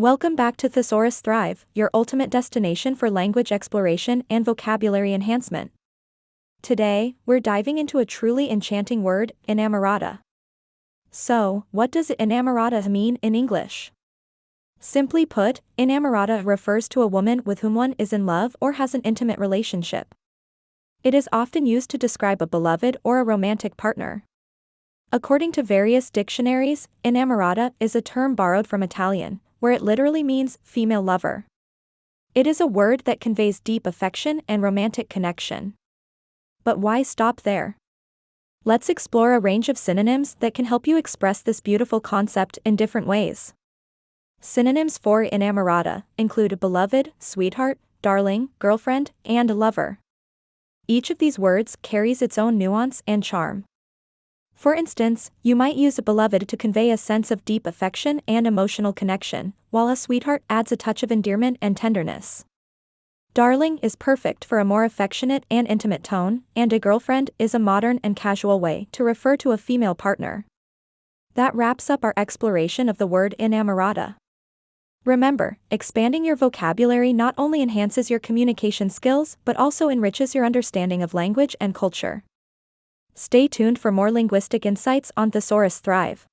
Welcome back to Thesaurus Thrive, your ultimate destination for language exploration and vocabulary enhancement. Today, we're diving into a truly enchanting word, inamorata. So, what does inamorata mean in English? Simply put, inamorata refers to a woman with whom one is in love or has an intimate relationship. It is often used to describe a beloved or a romantic partner. According to various dictionaries, inamorata is a term borrowed from Italian, where it literally means female lover. It is a word that conveys deep affection and romantic connection. But why stop there? Let's explore a range of synonyms that can help you express this beautiful concept in different ways. Synonyms for inamorata include beloved, sweetheart, darling, girlfriend, and lover. Each of these words carries its own nuance and charm. For instance, you might use a beloved to convey a sense of deep affection and emotional connection, while a sweetheart adds a touch of endearment and tenderness. Darling is perfect for a more affectionate and intimate tone, and a girlfriend is a modern and casual way to refer to a female partner. That wraps up our exploration of the word inamorata. Remember, expanding your vocabulary not only enhances your communication skills but also enriches your understanding of language and culture. Stay tuned for more linguistic insights on Thesaurus Thrive.